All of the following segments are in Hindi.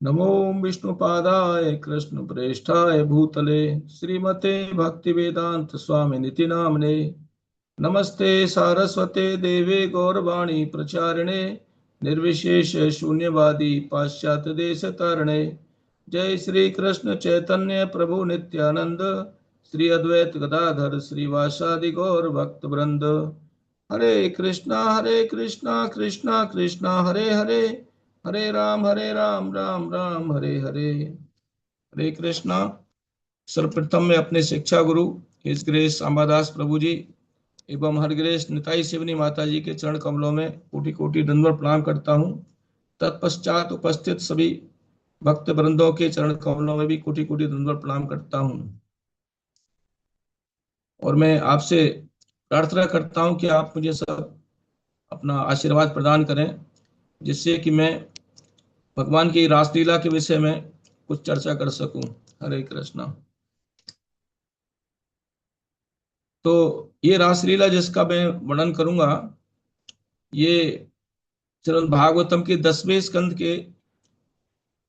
नमो विष्णुपादाय कृष्णप्रेष्ठाय भूतले श्रीमते भक्तिवेदांत स्वामिनिति नाम्ने। नमस्ते सारस्वते देवे गौरवाणी प्रचारिणे निर्विशेष शून्यवादी पाश्चात्य देश तारणे। जय श्री कृष्ण चैतन्य प्रभु नित्यानंद श्री अद्वैत गदाधर श्रीवासादि गौर भक्त वृंद। हरे कृष्णा कृष्णा कृष्णा हरे हरे, हरे राम राम राम हरे हरे। हरे कृष्णा। सर्वप्रथम मैं अपने शिक्षा गुरु हिज ग्रेस अंबादास प्रभु जी एवं हर ग्रेस निताई शिवनी माता जी के चरण कमलों में कोटि कोटि दंडवत प्रणाम करता हूँ। तत्पश्चात उपस्थित सभी भक्त वृंदों के चरण कमलों में भी कोटि कोटि दंडवत प्रणाम करता हूँ। और मैं आपसे प्रार्थना करता हूँ कि आप मुझे सब अपना आशीर्वाद प्रदान करें, जिससे कि मैं भगवान की रासलीला के विषय में कुछ चर्चा कर सकूं। हरे कृष्णा। तो ये रासलीला जिसका मैं वर्णन करूंगा, ये श्रीमद् भागवतम के 10वें स्कंद के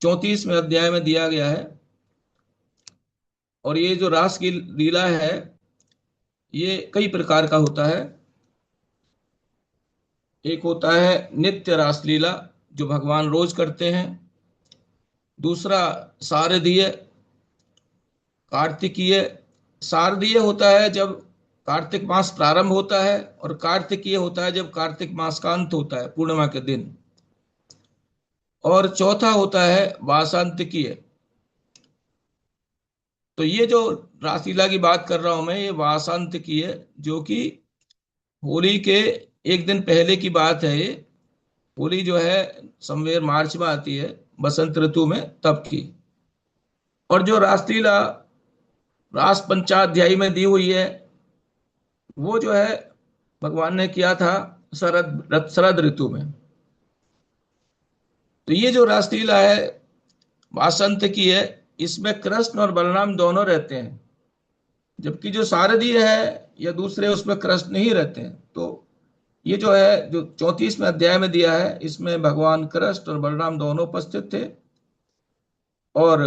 34वें अध्याय में दिया गया है। और ये जो रास की लीला है, ये कई प्रकार का होता है। एक होता है नित्य रासलीला, जो भगवान रोज करते हैं। दूसरा शारदीय, कार्तिकीय। शारदीय होता है जब कार्तिक मास प्रारंभ होता है, और कार्तिकीय होता है जब कार्तिक मास का अंत होता है, पूर्णिमा के दिन। और चौथा होता है वासांतिकीय। तो ये जो रासलीला की बात कर रहा हूं मैं, ये वासांतिकीय, जो कि होली के एक दिन पहले की बात है। ये होली जो है समवेर मार्च में आती है, बसंत ऋतु में, तब की। और जो रासलीला रास पंचाध्यायी में दी हुई है, वो जो है भगवान ने किया था शरद ऋतु में। तो ये जो रासलीला है वासंत की है, इसमें कृष्ण और बलराम दोनों रहते हैं। जबकि जो शारदीय है या दूसरे, उसमें कृष्ण नहीं रहते हैं। तो ये जो है, जो 34वें अध्याय में दिया है, इसमें भगवान कृष्ण और बलराम दोनों उपस्थित थे। और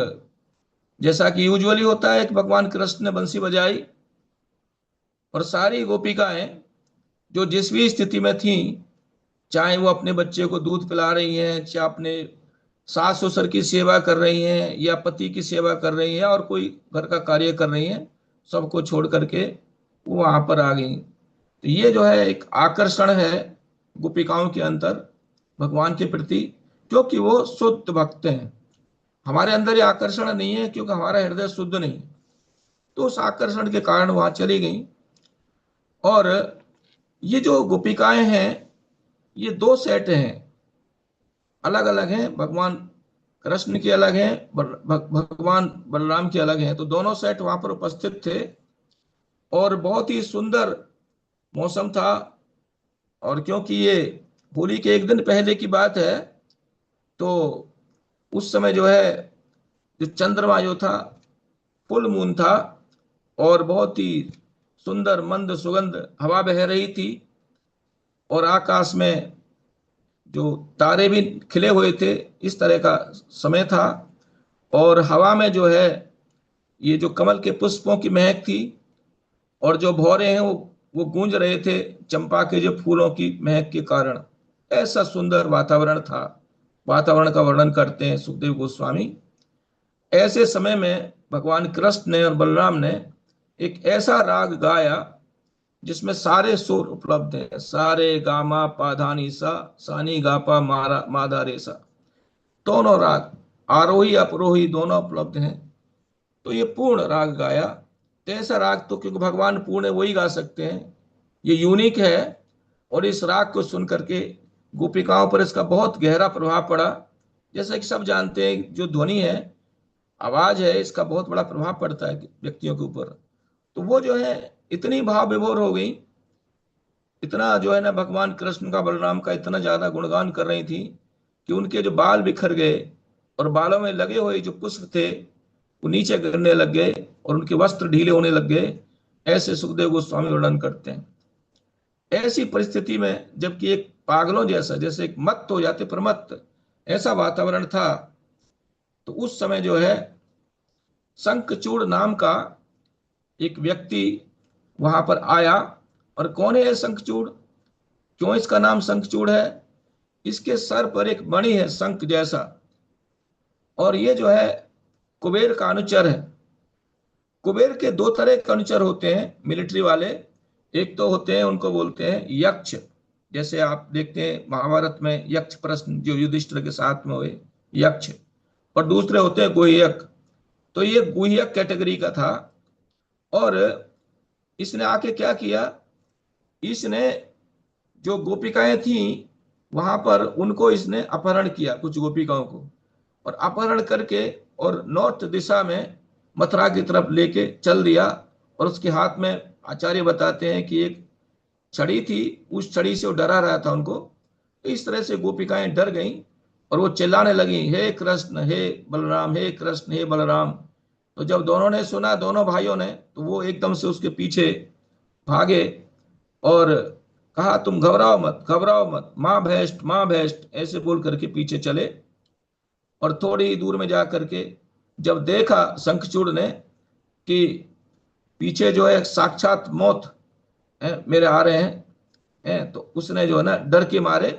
जैसा कि यूजुअली होता है कि भगवान कृष्ण ने बंसी बजाई, और सारी गोपिकाएं जो जिस भी स्थिति में थी, चाहे वो अपने बच्चे को दूध पिला रही हैं, चाहे अपने सास ससुर की सेवा कर रही हैं, या पति की सेवा कर रही हैं, और कोई घर का कार्य कर रही हैं, सबको छोड़ करके वो वहां पर आ गई। तो ये जो है एक आकर्षण है गोपिकाओं के अंदर भगवान के प्रति, क्योंकि वो शुद्ध भक्त हैं। हमारे अंदर ये आकर्षण नहीं है, क्योंकि हमारा हृदय शुद्ध नहीं। तो उस आकर्षण के कारण वहां चली गई। और ये जो गोपिकाएं हैं, ये दो सेट हैं, अलग अलग हैं। भगवान कृष्ण की अलग हैं, भगवान बलराम की अलग हैं। तो दोनों सेट वहां पर उपस्थित थे, और बहुत ही सुंदर मौसम था। और क्योंकि ये होली के एक दिन पहले की बात है, तो उस समय जो है, जो चंद्रमा जो था, फुल मून था, और बहुत ही सुंदर मंद सुगंध हवा बह रही थी। और आकाश में जो तारे भी खिले हुए थे, इस तरह का समय था। और हवा में जो है, ये जो कमल के पुष्पों की महक थी, और जो भौरे हैं वो गूंज रहे थे चंपा के जो फूलों की महक के कारण। ऐसा सुंदर वातावरण था। वातावरण का वर्णन करते हैं सुखदेव गोस्वामी। ऐसे समय में भगवान कृष्ण ने और बलराम ने एक ऐसा राग गाया जिसमें सारे सुर उपलब्ध हैं। सारे गामा पाधानी सा, सानी गापा मारा माधा रे सा, दोनों राग, आरोही अपरोही दोनों उपलब्ध हैं। तो ये पूर्ण राग गाया। तो ऐसा राग तो क्योंकि भगवान पूर्ण है, वही गा सकते हैं, ये यूनिक है। और इस राग को सुन करके गोपिकाओं पर इसका बहुत गहरा प्रभाव पड़ा। जैसा कि सब जानते हैं, जो ध्वनि है, आवाज है, इसका बहुत बड़ा प्रभाव पड़ता है व्यक्तियों के ऊपर। तो वो जो है इतनी भाव विभोर हो गई, इतना जो है ना, भगवान कृष्ण का बलराम का इतना ज्यादा गुणगान कर रही थी कि उनके जो बाल बिखर गए, और बालों में लगे हुए जो पुष्प थे वो नीचे गिरने लग गए, और उनके वस्त्र ढीले होने लग गए। ऐसे सुखदेव गोस्वामी वर्णन करते हैं। ऐसी परिस्थिति में, जबकि एक पागलों जैसा, जैसे एक मत हो जाते, प्रमत्त ऐसा वातावरण था, तो उस समय जो है शंखचूड़ नाम का एक व्यक्ति वहां पर आया। और कौन है शंखचूड़, क्यों इसका नाम शंखचूड़ है? इसके सर पर एक मणि है शंख जैसा, और ये जो है कुबेर का अनुचर है। कुबेर के दो तरह के अनुचर होते हैं मिलिट्री वाले। एक तो होते हैं, उनको बोलते हैं यक्ष, जैसे आप देखते हैं महाभारत में यक्ष प्रश्न जो युधिष्ठिर के साथ में हुए, यक्ष। और दूसरे होते हैं गुह्यक। तो ये गुह्यक कैटेगरी का था। और इसने आके क्या किया, इसने जो गोपिकाएं थी वहां पर उनको इसने अपहरण किया, कुछ गोपिकाओं को, और अपहरण करके और नॉर्थ दिशा में मथुरा की तरफ लेके चल दिया। और उसके हाथ में, आचार्य बताते हैं कि एक छड़ी थी, उस छड़ी से वो डरा रहा था उनको। तो इस तरह से गोपिकाएं डर गईं और वो चिल्लाने लगी, हे कृष्ण हे बलराम, हे कृष्ण हे बलराम। तो जब दोनों ने सुना, दोनों भाइयों ने, तो वो एकदम से उसके पीछे भागे और कहा, तुम घबराओ मत, घबराओ मत, माँ भैष्ट माँ भैष्ट, ऐसे बोल करके पीछे चले। और थोड़ी दूर में जा करके जब देखा शंखचूड़ ने कि पीछे जो है साक्षात मौत है, मेरे आ रहे हैं, तो उसने जो है ना डर के मारे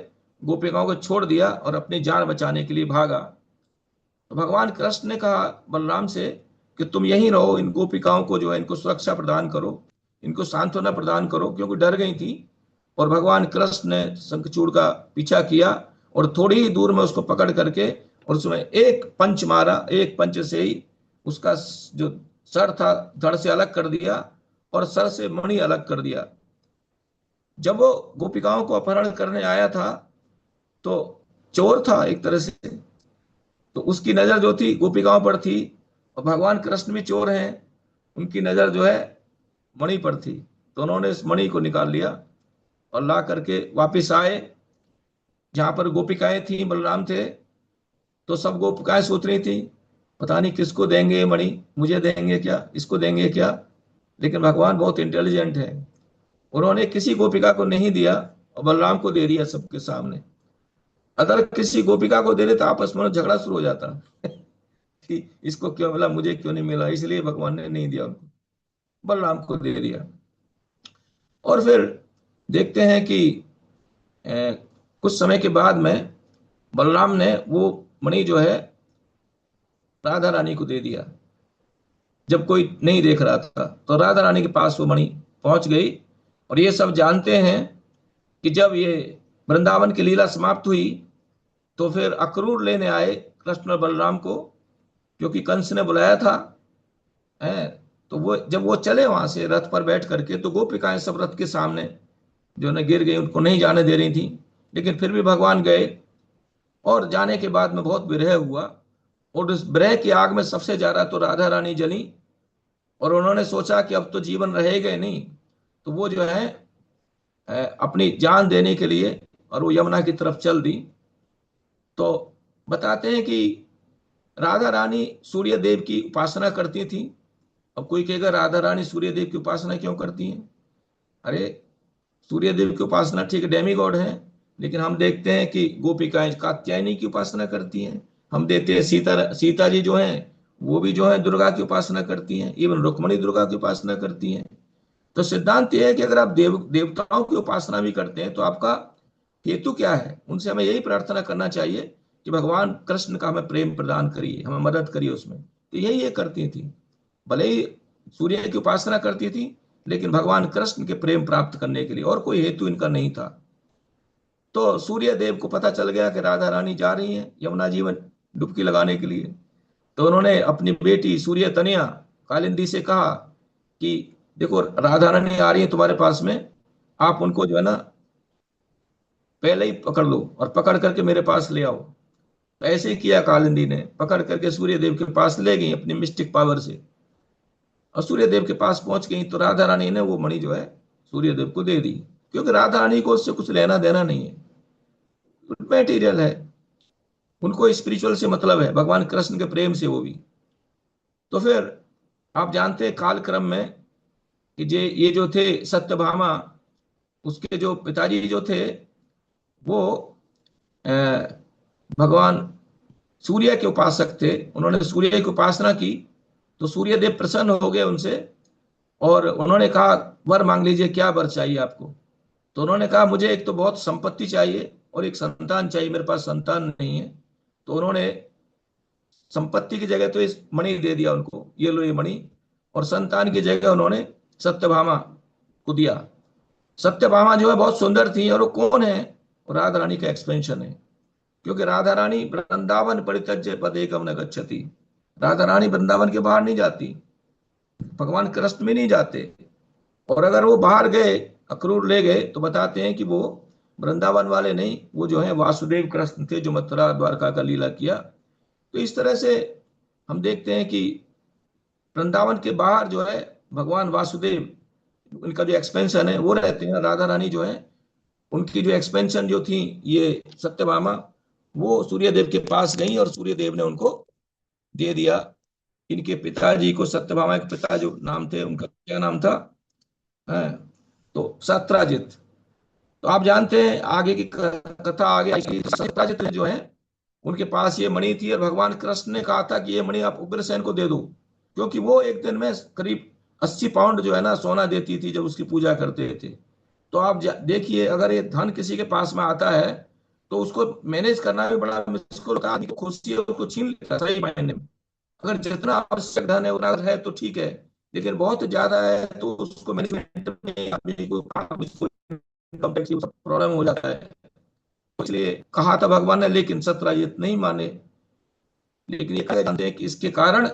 गोपिकाओं को छोड़ दिया और अपनी जान बचाने के लिए भागा। तो भगवान कृष्ण ने कहा बलराम से कि तुम यहीं रहो, इन गोपिकाओं को जो है इनको सुरक्षा प्रदान करो, इनको सांत्वना प्रदान करो, क्योंकि डर गई थी। और भगवान कृष्ण ने शंखचूड़ का पीछा किया और थोड़ी ही दूर में उसको पकड़ करके और उसमें एक पंच मारा, एक पंच से ही उसका जो सर था धड़ से अलग कर दिया और सर से मणि अलग कर दिया। जब वो गोपिकाओं को अपहरण करने आया था तो चोर था एक तरह से, तो उसकी नजर जो थी गोपिकाओं पर थी, और भगवान कृष्ण भी चोर हैं, उनकी नजर जो है मणि पर थी। तो उन्होंने इस मणि को निकाल लिया और ला करके वापिस आए जहां पर गोपिकाएं थी, बलराम थे। तो सब गोपिकाएं सोच रही थी, पता नहीं किसको देंगे ये मणि, मुझे देंगे क्या, इसको देंगे क्या। लेकिन भगवान बहुत इंटेलिजेंट है, उन्होंने किसी गोपिका को नहीं दिया और बलराम को दे दिया सबके सामने। अगर किसी गोपिका को दे देता आपस में झगड़ा शुरू हो जाता कि इसको क्यों मिला, मुझे क्यों नहीं मिला, इसलिए भगवान ने नहीं दिया उनको, बलराम को दे दिया। और फिर देखते हैं कि कुछ समय के बाद में बलराम ने वो मणि जो है राधा रानी को दे दिया। जब कोई नहीं देख रहा था तो राधा रानी के पास वो मणि पहुंच गई। और ये सब जानते हैं कि जब ये वृंदावन की लीला समाप्त हुई तो फिर अक्रूर लेने आए कृष्ण और बलराम को, क्योंकि कंस ने बुलाया था। है तो वो जब वो चले वहां से रथ पर बैठ करके, तो गोपिकाएं सब रथ के सामने जो है गिर गई, उनको नहीं जाने दे रही थी। लेकिन फिर भी भगवान गए और जाने के बाद में बहुत विरह हुआ। और उस विरह की आग में सबसे ज्यादा तो राधा रानी जली। और उन्होंने सोचा कि अब तो जीवन रहेगा नहीं, तो वो जो है अपनी जान देने के लिए और वो यमुना की तरफ चल दी। तो बताते हैं कि राधा रानी सूर्य देव की उपासना करती थी। अब कोई कहेगा राधा रानी सूर्य देव की उपासना क्यों करती हैं? अरे सूर्य देव की उपासना ठीक डेमी गॉड है, लेकिन हम देखते हैं कि गोपिकाएं कात्यायनी की उपासना करती हैं। हम देखते हैं सीता जी जो हैं वो भी जो है दुर्गा की उपासना करती हैं, इवन रुक्मणी दुर्गा की उपासना करती हैं। तो सिद्धांत यह है कि अगर आप देवताओं की उपासना भी करते हैं तो आपका हेतु क्या है? उनसे हमें यही प्रार्थना करना चाहिए कि भगवान कृष्ण का हमें प्रेम प्रदान करिए, हमें मदद करिए उसमें। तो यही ये करती थी, भले ही सूर्य की उपासना करती थी लेकिन भगवान कृष्ण के प्रेम प्राप्त करने के लिए, और कोई हेतु इनका नहीं था। तो सूर्य देव को पता चल गया कि राधा रानी जा रही है यमुना जी में डुबकी लगाने के लिए। तो उन्होंने अपनी बेटी सूर्य तनया कालिंदी से कहा कि देखो राधा रानी आ रही है तुम्हारे पास में, आप उनको जो है ना पहले ही पकड़ लो और पकड़ करके मेरे पास ले आओ। तो ऐसे ही किया, कालिंदी ने पकड़ करके सूर्य देव के पास ले गई अपनी मिस्टिक पावर से। और सूर्य देव के पास पहुंच गई तो राधा रानी ने वो मणि जो है सूर्य देव को दे दी, क्योंकि राधा रानी को उससे कुछ लेना देना नहीं है, मटेरियल है, उनको स्पिरिचुअल से मतलब है, भगवान कृष्ण के प्रेम से वो भी। तो फिर आप जानते हैं कालक्रम में कि ये जो थे सत्यभामा, उसके जो पिताजी जो थे वो भगवान सूर्य के उपासक थे, उन्होंने सूर्य की उपासना की, तो सूर्य देव प्रसन्न हो गए उनसे और उन्होंने कहा वर मांग लीजिए, क्या वर चाहिए आपको। तो उन्होंने कहा मुझे एक तो बहुत संपत्ति चाहिए और एक संतान चाहिए, मेरे पास संतान नहीं है। तो उन्होंने संपत्ति की जगह तो इस मणि दे दिया उनको, ये लो ये मणि, और संतान की जगह उन्होंने सत्यभामा को दिया। सत्यभामा जो है बहुत सुंदर थी, और वो कौन है, राधा रानी का एक्सपेंशन है। क्योंकि राधा रानी वृंदावन परित्यज्य पदेकम न गच्छति, राधा रानी वृंदावन के बाहर नहीं जाती, भगवान कृष्ण में नहीं जाते। और अगर वो बाहर गए, अक्रूर ले गए, तो बताते हैं कि वो वृंदावन वाले नहीं, वो जो है वासुदेव कृष्ण थे, जो मथुरा द्वारका का लीला किया। तो इस तरह से हम देखते हैं कि वृंदावन के बाहर जो है भगवान वासुदेव, उनका जो एक्सपेंशन है वो रहते हैं। राधा रानी जो है उनकी जो एक्सपेंशन जो थी ये सत्यभामा, वो सूर्यदेव के पास गई और सूर्यदेव ने उनको दे दिया। इनके पिताजी को, सत्यभामा के पिता जो नाम थे, उनका क्या नाम था, है तो सत्राजित। तो आप जानते हैं आगे की कथा आगे, सत्राजित जो है उनके पास ये मणि थी, और भगवान कृष्ण ने कहा था कि ये मणि आप उग्रसेन को दे दो, क्योंकि वो एक दिन में करीब 80 पाउंड जो है ना सोना देती थी जब उसकी पूजा करते थे। तो आप देखिए, अगर ये धन किसी के पास में आता है तो उसको मैनेज करना भी बड़ा मुश्किल होता है। आदमी को खुशी है उसको छीन लेता है सही मायने में। अगर जितना आवश्यक धन है उतना है तो ठीक है, लेकिन बहुत ज्यादा है तो उसको मैनेजमेंट में आदमी को प्रॉब्लम हो जाता है। इसलिए कहा था भगवान ने, लेकिन सत्यजीत नहीं माने। लेकिन ये जानते हैं कि इसके कारण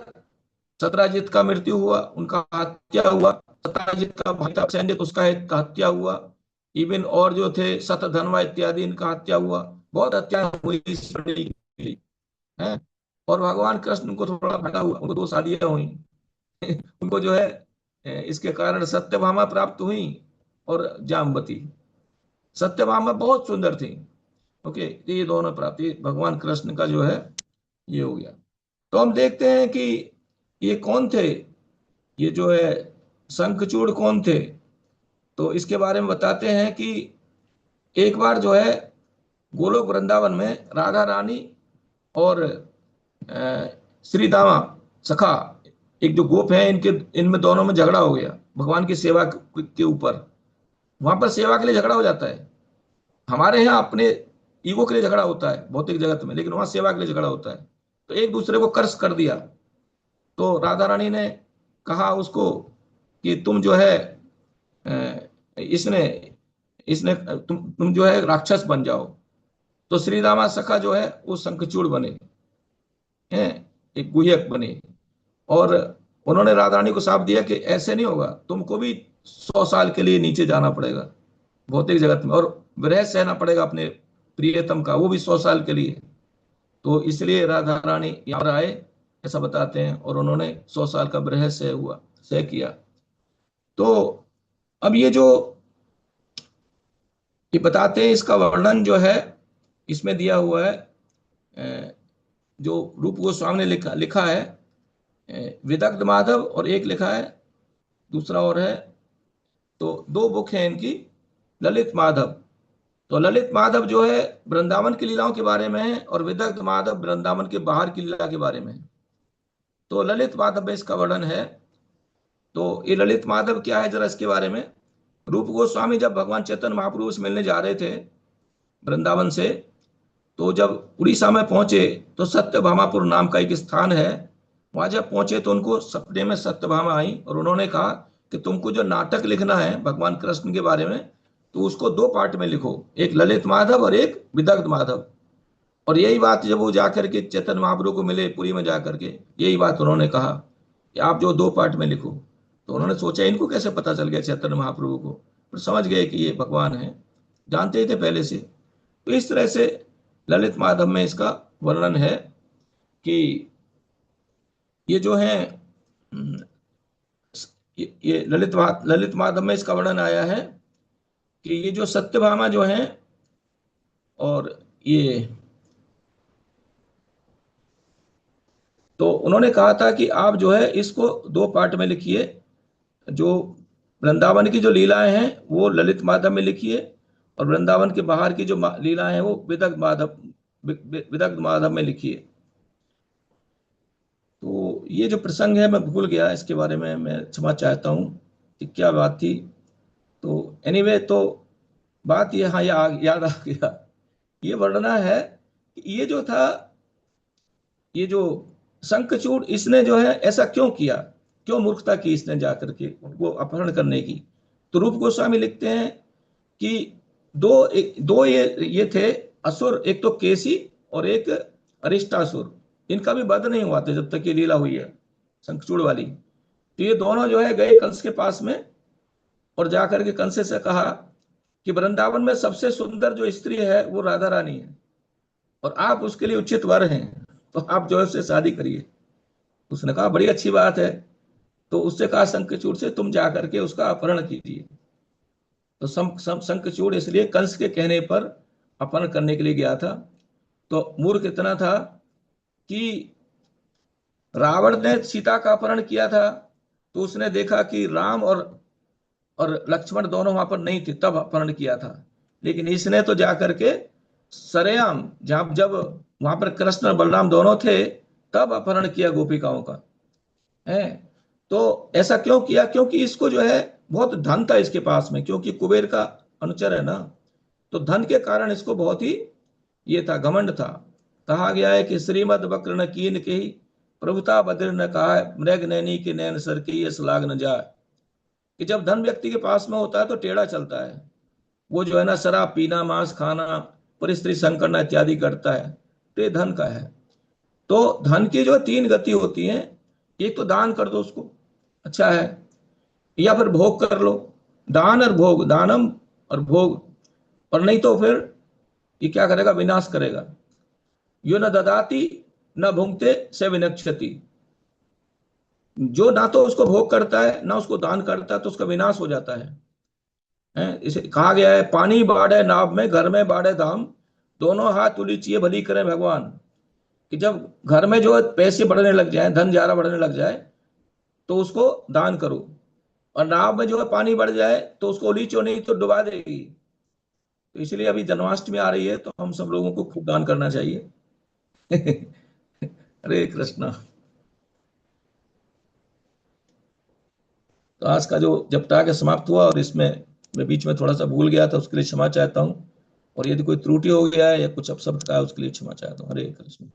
सत्यजीत का मृत्यु हुआ, उनका हत्या हुआ। सत्यजीत का भाई था सैंडित, उसका एक हत्या हुआ। इवन और जो थे शतधन्वा इत्यादि, इनका हत्या हुआ। बहुत हत्या हुई है। और भगवान कृष्ण को थोड़ा फायदा हुआ, उनको 2 शादियां हुई। उनको जो है इसके कारण सत्यभामा प्राप्त हुई और जाम्बती। सत्यभामा बहुत सुंदर थी। ओके, ये दोनों प्राप्ति भगवान कृष्ण का जो है ये हो गया। तो हम देखते हैं कि ये कौन थे, ये जो है शंखचूड़ कौन थे। तो इसके बारे में बताते हैं कि एक बार जो है गोलोक वृंदावन में राधा रानी और श्री दामा सखा, एक जो गोप है, इनके इनमें दोनों में झगड़ा हो गया भगवान की सेवा के ऊपर। वहां पर सेवा के लिए झगड़ा हो जाता है। हमारे यहाँ अपने ईगो के लिए झगड़ा होता है भौतिक जगत में, लेकिन वहां सेवा के लिए झगड़ा होता है। तो एक दूसरे को कर्ष कर दिया। तो राधा रानी ने कहा उसको कि तुम जो है इसने इसने तुम जो है राक्षस बन जाओ। तो श्री रामा सखा जो है वो शंखचूड़ बने हैं, एक गुहयक बने। और उन्होंने राधा रानी को साफ दिया कि ऐसे नहीं होगा, तुमको भी 100 साल के लिए नीचे जाना पड़ेगा भौतिक जगत में, और विरह सहना पड़ेगा अपने प्रियतम का, वो भी 100 साल के लिए। तो इसलिए राधा रानी यहाँ पर आए, ऐसा बताते हैं, और उन्होंने 100 साल का विरह सह हुआ, सह किया। तो अब ये बताते हैं, इसका वर्णन जो है इसमें दिया हुआ है, जो रूप गोस्वामी ने लिखा है विदग्ध माधव, और एक लिखा है दूसरा और है। तो 2 बुक है इनकी, ललित माधव। तो ललित माधव जो है वृंदावन की लीलाओं के बारे में है, और विदग्ध माधव वृंदावन के बाहर की लीला के बारे में है। तो ललित माधव में इसका वर्णन है। तो ये ललित माधव क्या है, जरा इसके बारे में। रूप गोस्वामी जब भगवान चैतन्य महाप्रभु से मिलने जा रहे थे वृंदावन से, तो जब उड़ीसा में पहुंचे तो सत्यभामापुर नाम का एक स्थान है। वहां जब पहुंचे तो उनको सपने में सत्यभामा आई, और उन्होंने कहा कि तुमको जो नाटक लिखना है भगवान कृष्ण के बारे में, तो उसको 2 पार्ट में लिखो, एक ललित माधव और एक विदग्ध माधव। और यही बात जब वो जाकर के चैतन्य महाप्रभु को मिले पुरी में जाकर के, यही बात उन्होंने कहा कि आप जो 2 पार्ट में लिखो। तो उन्होंने सोचा इनको कैसे पता चल गया चैतन्य महाप्रभु को, पर समझ गए कि ये भगवान है, जानते थे पहले से। तो इस तरह से ललित माधव में इसका वर्णन है कि ये जो है ये ललित माधव में इसका वर्णन आया है कि ये जो सत्यभामा जो है, और ये तो उन्होंने कहा था कि आप जो है इसको 2 पार्ट में लिखिए, जो वृंदावन की जो लीलाएं हैं वो ललित माधव में लिखिए, और वृंदावन के बाहर की जो लीलाएं हैं वो विदग्ध माधव में लिखिए। ये जो प्रसंग है मैं भूल गया, इसके बारे में मैं क्षमा चाहता हूँ कि क्या बात थी। तो एनीवे, तो बात ये, हाँ, याद आ गया। ये वर्णना है कि ये जो था, ये जो शंखचूड़, इसने जो है ऐसा क्यों किया, क्यों मूर्खता की इसने जाकर के उनको अपहरण करने की। तो रूप गोस्वामी लिखते हैं कि दो ये थे असुर, एक तो केसी और एक अरिष्टासुर। इनका भी वध नहीं हुआ था जब तक ये लीला हुई है शंखचूड़ वाली। तो ये दोनों जो है गए कंस के पास में, और जाकर के कंस से कहा कि वृंदावन में सबसे सुंदर जो स्त्री है वो राधा रानी है, और आप उसके लिए उचित वर हैं, तो आप जो है उससे शादी करिए। उसने कहा बड़ी अच्छी बात है। तो उससे कहा शंखचूड़ से, तुम जाकर के उसका अपहरण कीजिए। तो शंखचूड़ इसलिए कंस के कहने पर अपहरण करने के लिए गया था। तो मूर्ख इतना था कि रावण ने सीता का अपहरण किया था, तो उसने देखा कि राम और लक्ष्मण दोनों वहां पर नहीं थे, तब अपहरण किया था। लेकिन इसने तो जाकर के सरेआम, जब वहां पर कृष्ण और बलराम दोनों थे, तब अपहरण किया गोपिकाओं का है। तो ऐसा क्यों किया? क्योंकि इसको जो है बहुत धन था इसके पास में, क्योंकि कुबेर का अनुचर है ना। तो धन के कारण इसको बहुत ही ये था, घमंड था। कहा गया है कि श्रीमद वक्र न कीन के ही प्रभुता बद्र न कहा, मृग नैनी के नैन सर की ये सलाग न जाए। कि जब धन व्यक्ति के पास में होता है तो टेढ़ा चलता है। वो जो है ना, शराब पीना, मांस खाना, पर स्त्री संग करना इत्यादि करता है। तो ये धन का है। तो धन की जो तीन गति होती है, एक तो दान कर दो उसको, अच्छा है, या फिर भोग कर लो। दान और भोग, दानम और भोग। और नहीं तो फिर ये क्या करेगा, विनाश करेगा। यो न ददाती न भुंगते से विनक्षति। जो ना तो उसको भोग करता है ना उसको दान करता है, तो उसका विनाश हो जाता है। इसे कहा गया है, पानी बाढ़े नाव में, घर में बाढ़े धाम, दोनों हाथ उलीचिए भली करें भगवान। कि जब घर में जो पैसे बढ़ने लग जाए, धन ज्यादा बढ़ने लग जाए, तो उसको दान करो। और नाव में जो है पानी बढ़ जाए तो उसको उलीचो, नहीं तो डुबा देगी। तो इसलिए अभी जन्माष्टमी आ रही है, तो हम सब लोगों को खूब दान करना चाहिए। हरे कृष्णा। तो आज का जो जपटा के समाप्त हुआ, और इसमें मैं बीच में थोड़ा सा भूल गया था, उसके लिए क्षमा चाहता हूँ। और यदि कोई त्रुटि हो गया है या कुछ अपशब्द का है, उसके लिए क्षमा चाहता हूँ। हरे कृष्ण।